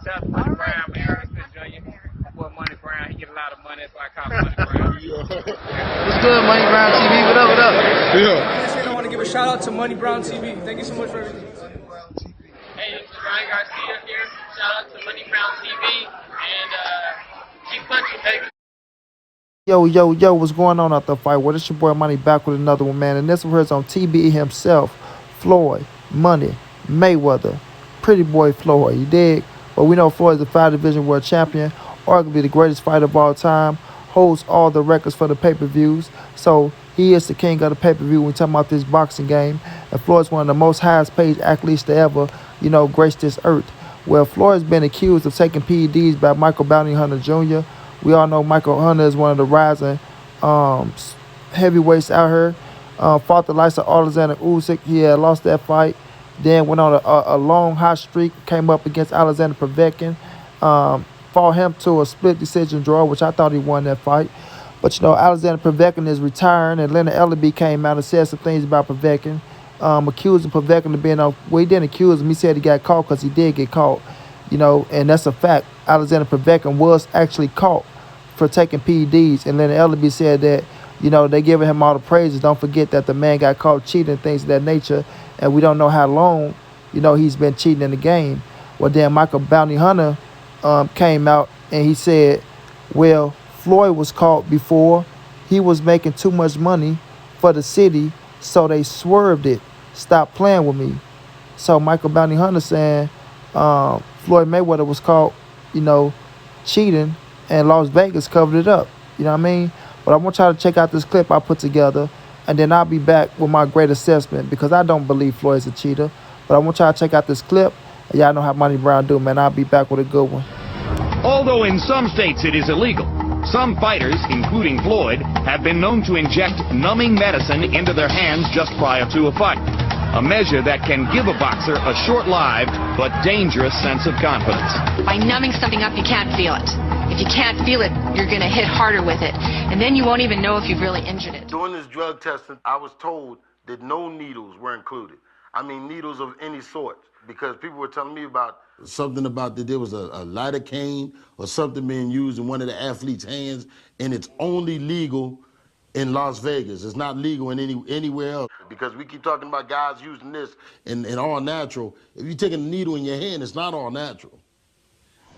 That's Money Brown, man. Earnston Jr. Boy, Money Brown, he get a lot of money, so I call him Money Brown. What's good, Money Brown TV? What up, what up? Yeah. I want to give a shout out to Money Brown TV. Thank you so much for everything. Hey, this is Ryan Garcia here. Shout out to Money Brown TV. And keep punching, baby. Yo, what's going on out the fight? Well, it's your boy Money back with another one, man. And this one here's on TBE himself, Floyd, Money, Mayweather, Pretty Boy Floyd, you dig? But we know Floyd's the 5-division world champion, arguably the greatest fighter of all time, holds all the records for the pay-per-views. So he is the king of the pay-per-view when we're talking about this boxing game. And Floyd's one of the most highest paid athletes to ever, grace this earth. Well, Floyd's been accused of taking PEDs by Michael Bounty Hunter Jr. We all know Michael Hunter is one of the rising heavyweights out here. Fought the likes of Alexander Usyk. He had lost that fight. Then went on a long hot streak. Came up against Alexander Povetkin. Fought him to a split decision draw, which I thought he won that fight. But, Alexander Povetkin is retiring. And Leonard Ellaby came out and said some things about Povetkin. Accusing Povetkin of being on... Well, he didn't accuse him. He said he got caught because he did get caught. And that's a fact. Alexander Povetkin was actually caught for taking PEDs. And Leonard Ellaby said that, they giving him all the praises. Don't forget that the man got caught cheating and things of that nature. And we don't know how long, he's been cheating in the game. Well, then Michael Bounty Hunter came out and he said, well, Floyd was caught before. He was making too much money for the city, so they swerved it. Stop playing with me. So Michael Bounty Hunter saying Floyd Mayweather was caught, cheating, and Las Vegas covered it up. You know what I mean? But I want y'all to check out this clip I put together, and then I'll be back with my great assessment because I don't believe Floyd's a cheater. But I want y'all to check out this clip, and y'all know how Money Brown do, man. I'll be back with a good one. Although in some states it is illegal, some fighters, including Floyd, have been known to inject numbing medicine into their hands just prior to a fight. A measure that can give a boxer a short-lived but dangerous sense of confidence. By numbing something up, you can't feel it. If you can't feel it, you're going to hit harder with it. And then you won't even know if you've really injured it. During this drug testing, I was told that no needles were included. I mean, needles of any sort. Because people were telling me about something about that there was a lidocaine or something being used in one of the athletes' hands, and it's only legal in Las Vegas. It's not legal in anywhere else. Because we keep talking about guys using this in all natural. If you're taking a needle in your hand, it's not all natural.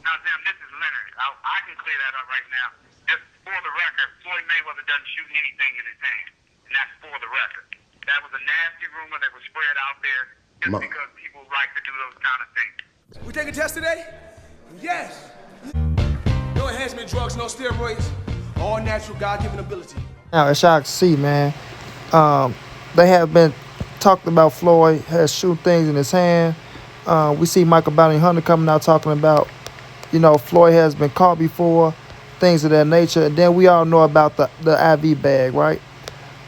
Now, Sam, this is Leonard. I can clear that up right now. Just for the record, Floyd Mayweather doesn't shoot anything in his hand. And that's for the record. That was a nasty rumor that was spread out there just because people like to do those kind of things. We take a test today? Yes. No enhancement drugs, no steroids. All natural, God-given ability. Now, as y'all can see, man, they have been talking about Floyd has shooting things in his hand. We see Michael Bounty Hunter coming out talking about, Floyd has been caught before, things of that nature. And then we all know about the IV bag, right?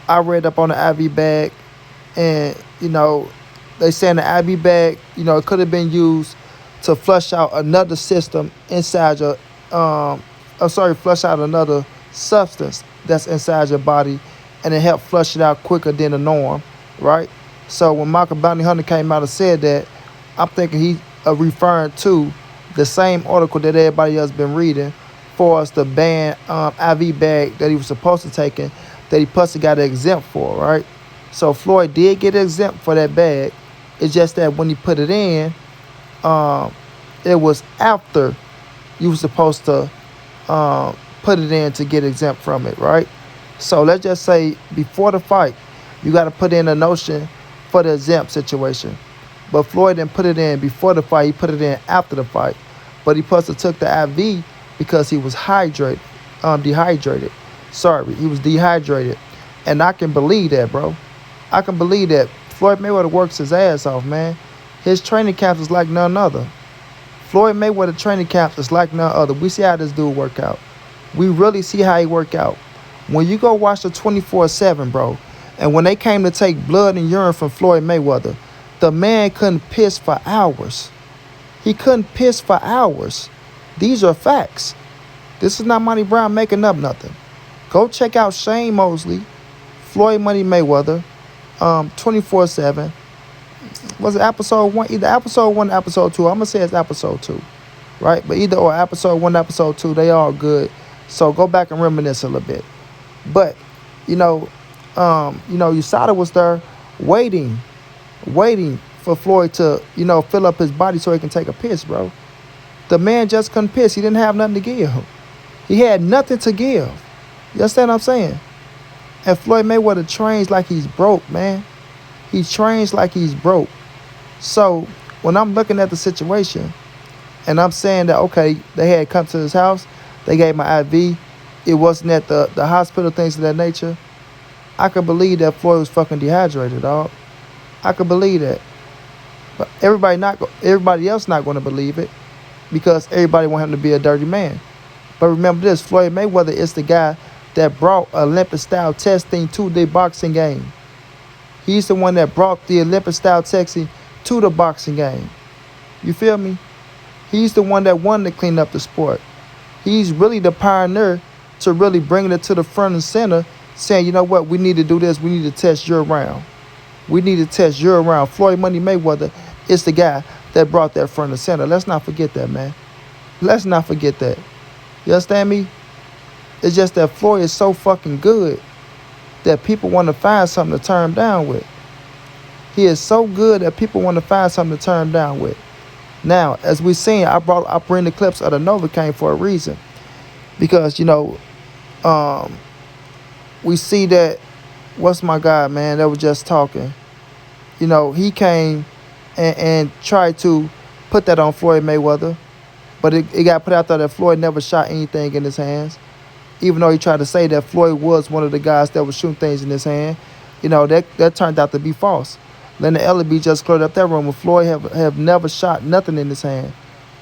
I read up on the IV bag, and, they saying the IV bag, it could have been used to flush out another system inside your, flush out another substance that's inside your body, and it helped flush it out quicker than the norm, right? So when Michael Bounty Hunter came out and said that, I'm thinking he referring to the same article that everybody else been reading for us to ban IV bag that he was supposed to take in, that he plus got exempt for, right? So Floyd did get exempt for that bag. It's just that when he put it in, it was after you were supposed to put it in to get exempt from it, right? So let's just say before the fight, you got to put in a notion for the exempt situation. But Floyd didn't put it in before the fight. He put it in after the fight. But he plus took the IV because he was dehydrated. Sorry, he was dehydrated. And I can believe that, bro. I can believe that. Floyd Mayweather works his ass off, man. His training camps is like none other. Floyd Mayweather training camps is like none other. We see how this dude work out. We really see how he work out. When you go watch the 24/7, bro, and when they came to take blood and urine from Floyd Mayweather, the man couldn't piss for hours. He couldn't piss for hours. These are facts. This is not Money Brown making up nothing. Go check out Shane Mosley, Floyd Money Mayweather, 24/7. Was it episode 1? Either episode 1 or episode 2. I'm going to say it's episode 2. right? But either or, episode 1, episode 2, they all good. So go back and reminisce a little bit. But, USADA was there waiting for Floyd to, fill up his body so he can take a piss, bro. The man just couldn't piss. He didn't have nothing to give. He had nothing to give. You understand what I'm saying? And Floyd Mayweather trains like he's broke, man. He trains like he's broke. So when I'm looking at the situation and I'm saying that, okay, they had come to his house, they gave my IV, it wasn't at the hospital, things of that nature, I could believe that Floyd was fucking dehydrated, dog. I could believe that. But everybody else not going to believe it because everybody want him to be a dirty man. But remember this, Floyd Mayweather is the guy that brought Olympic-style testing to the boxing game. He's the one that brought the Olympic-style testing to the boxing game. You feel me? He's the one that wanted to clean up the sport. He's really the pioneer to really bringing it to the front and center, saying, you know what, we need to do this. We need to test year-round. We need to test year-round. Floyd Money Mayweather is the guy that brought that front and center. Let's not forget that, man. Let's not forget that. You understand me? It's just that Floyd is so fucking good that people want to find something to turn him down with. He is so good that people want to find something to turn him down with. Now, as we seen, I bring the clips of the Novocaine for a reason. Because, we see that, what's my guy, man, that was just talking. He came and tried to put that on Floyd Mayweather. But it got put out there that Floyd never shot anything in his hands. Even though he tried to say that Floyd was one of the guys that was shooting things in his hand. That turned out to be false. Leonard Ellerby just cleared up that room. Floyd have never shot nothing in his hand.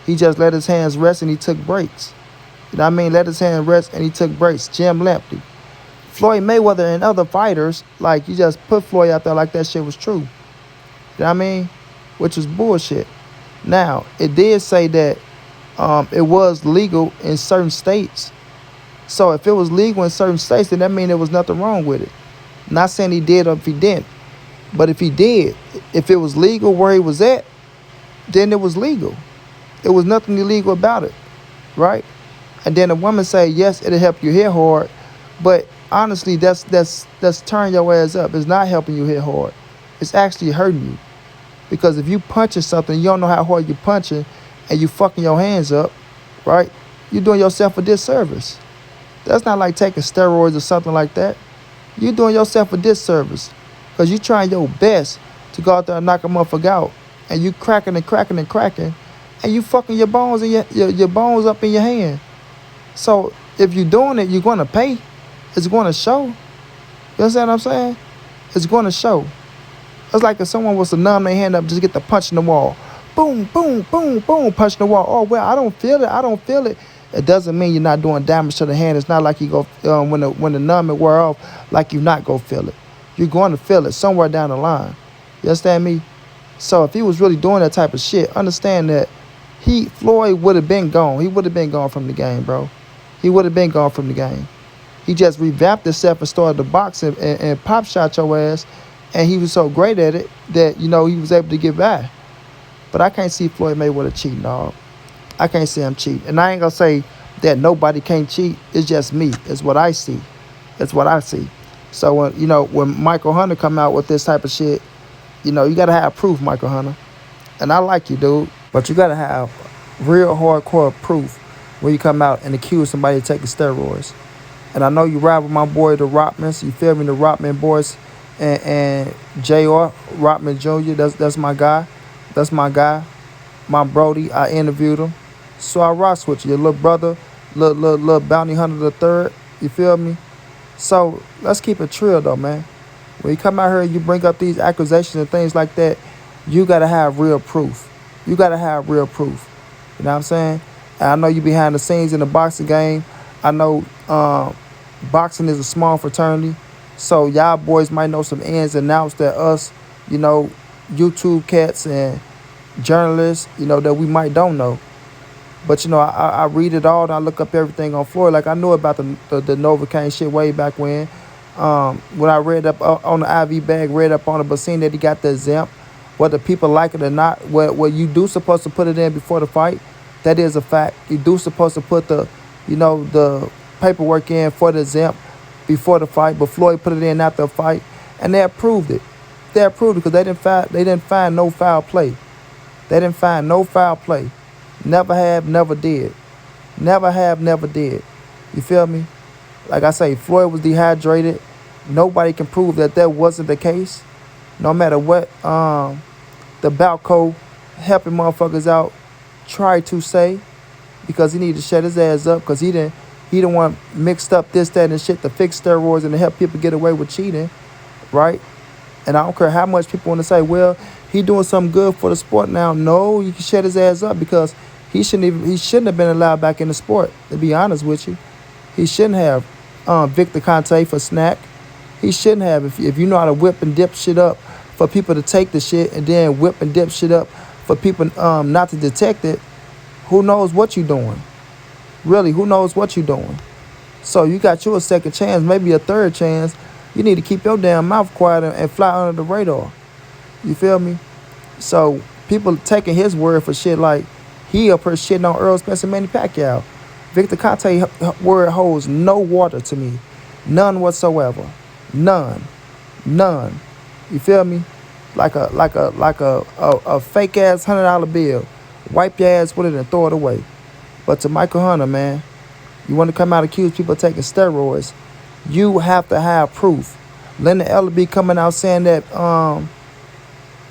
He just let his hands rest and he took breaks. Let his hands rest and he took breaks. Jim Lamptey. Floyd Mayweather and other fighters, like, you just put Floyd out there like that shit was true. Which was bullshit. Now, it did say that it was legal in certain states. So if it was legal in certain states, then that means there was nothing wrong with it. Not saying he did or if he didn't. But if he did, if it was legal where he was at, then it was legal. There was nothing illegal about it, right? And then a woman say, yes, it'll help you hit hard. But honestly, that's turning your ass up. It's not helping you hit hard. It's actually hurting you. Because if you punching something, you don't know how hard you're punching, and you fucking your hands up, right? You're doing yourself a disservice. That's not like taking steroids or something like that. You're doing yourself a disservice because you're trying your best to go out there and knock a motherfucker out, and you cracking and cracking and cracking, and you fucking your bones and your bones up in your hand. So if you're doing it, you're going to pay. It's going to show. You understand what I'm saying? It's going to show. It's like if someone was to numb their hand up, just get the punch in the wall. Boom, boom, boom, boom, punch in the wall. Oh, well, I don't feel it. It doesn't mean you're not doing damage to the hand. It's not like you go, when the numbing wear off, like you not go feel it. You're going to feel it somewhere down the line. You understand me? So if he was really doing that type of shit, understand that Floyd would have been gone. He would have been gone from the game, bro. He would have been gone from the game. He just revamped himself and started to box and pop shot your ass. And he was so great at it that, he was able to get by. But I can't see Floyd Mayweather cheating, dog. I can't see him cheat. And I ain't going to say that nobody can't cheat. It's just me. It's what I see. It's what I see. So, when Michael Hunter come out with this type of shit, you got to have proof, Michael Hunter. And I like you, dude. But you got to have real hardcore proof when you come out and accuse somebody of taking steroids. And I know you ride with my boy, the Rottmans. You feel me? The Rottman boys and J.R. Rottman Jr. That's my guy. That's my guy. My Brody. I interviewed him. So I rocks with you. Your little brother, little bounty hunter the third. You feel me? So let's keep it trill though, man. When you come out here and you bring up these accusations and things like that, you got to have real proof. You got to have real proof. You know what I'm saying? And I know you behind the scenes in the boxing game. I know boxing is a small fraternity. So y'all boys might know some ins and outs that us, YouTube cats and journalists, that we might don't know. But, I read it all and I look up everything on Floyd. Like, I knew about the Novocaine shit way back when I read up on the IV bag, read up on it, but seeing that he got the exempt, whether people like it or not, what you do supposed to put it in before the fight, That is a fact. You do supposed to put the paperwork in for the exempt before the fight, but Floyd put it in after the fight, and they approved it. They approved it because they didn't find no foul play. They didn't find no foul play. Never have, never did. Never have, never did. You feel me? Like I say, Floyd was dehydrated. Nobody can prove that wasn't the case. No matter what the bout code helping motherfuckers out try to say, because he needed to shut his ass up because he didn't want mixed up this, that, and shit to fix steroids and to help people get away with cheating, right? And I don't care how much people want to say, well, he doing something good for the sport now. No, you can shut his ass up because he shouldn't have been allowed back in the sport, to be honest with you. He shouldn't have Victor Conte for snack. He shouldn't have. If you know how to whip and dip shit up for people to take the shit and then whip and dip shit up for people not to detect it, who knows what you doing? Really, who knows what you doing? So you got you a second chance, maybe a third chance. You need to keep your damn mouth quiet and fly under the radar. You feel me? So people taking his word for shit like he up here shitting on Earl Spence and Manny Pacquiao. Victor Conte word holds no water to me. None whatsoever. None. You feel me? Like a fake ass $100 bill. Wipe your ass with it and throw it away. But to Michael Hunter, man, you want to come out and accuse people of taking steroids, you have to have proof. Linda Ellerby coming out saying that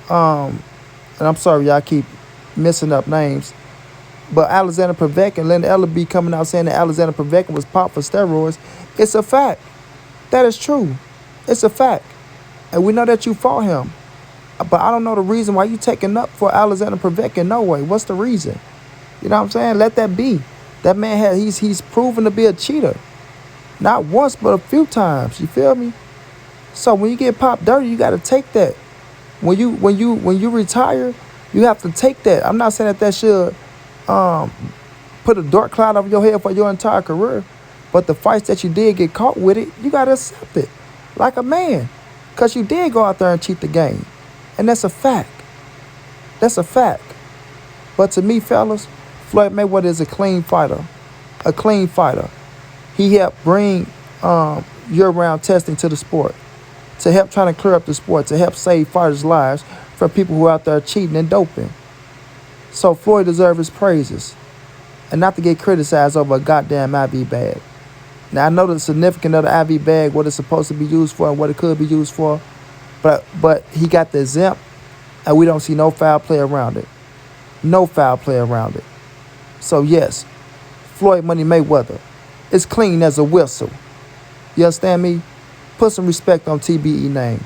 and I'm sorry, y'all keep messing up names, but Alexander Povetkin and Linda Ellerby coming out saying that Alexander Povetkin was popped for steroids. It's a fact. That is true. It's a fact. And we know that you fought him. But I don't know the reason why you taking up for Alexander Povetkin. No way. What's the reason? You know what I'm saying? Let that be. That man he's proven to be a cheater. Not once, but a few times. You feel me? So when you get popped dirty, you gotta take that. When you retire, you have to take that. I'm not saying that should put a dark cloud over your head for your entire career. But the fights that you did get caught with it, you gotta accept it. Like a man. Cause you did go out there and cheat the game. And that's a fact. That's a fact. But to me, fellas, Floyd Mayweather is a clean fighter. A clean fighter. He helped bring year-round testing to the sport, to help trying to clear up the sport, to help save fighters' lives from people who are out there cheating and doping. So Floyd deserves his praises, and not to get criticized over a goddamn IV bag. Now, I know the significance of the IV bag, what it's supposed to be used for and what it could be used for, but he got the exempt, and we don't see no foul play around it. No foul play around it. So, yes, Floyd Money Mayweather is clean as a whistle. You understand me? Put some respect on TBE name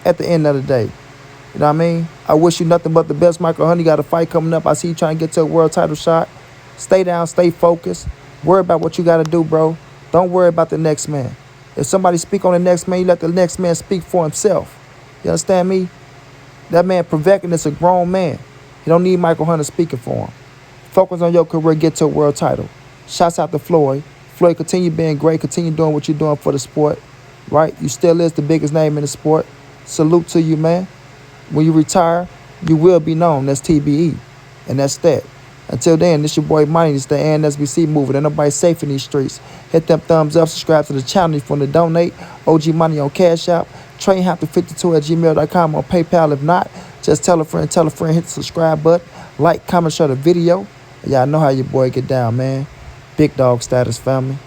at the end of the day. You know what I mean? I wish you nothing but the best. Michael Hunter got a fight coming up. I see you trying to get to a world title shot. Stay down, stay focused. Worry about what you got to do, bro. Don't worry about the next man. If somebody speak on the next man, you let the next man speak for himself. You understand me? That man Povetkin is a grown man. He don't need Michael Hunter speaking for him. Focus on your career, get to a world title. Shouts out to Floyd. Floyd, continue being great. Continue doing what you're doing for the sport. Right? You still is the biggest name in the sport. Salute to you, man. When you retire, you will be known. That's TBE. And that's that. Until then, this your boy Money. It's the ANSBC movement. Ain't nobody safe in these streets. Hit them thumbs up. Subscribe to the channel if you want to donate. OG Money on Cash App. trainhampton52@gmail.com on PayPal. If not, just tell a friend. Hit the subscribe button. Like, comment, share the video. Y'all know how your boy get down, man. Big dog status, family.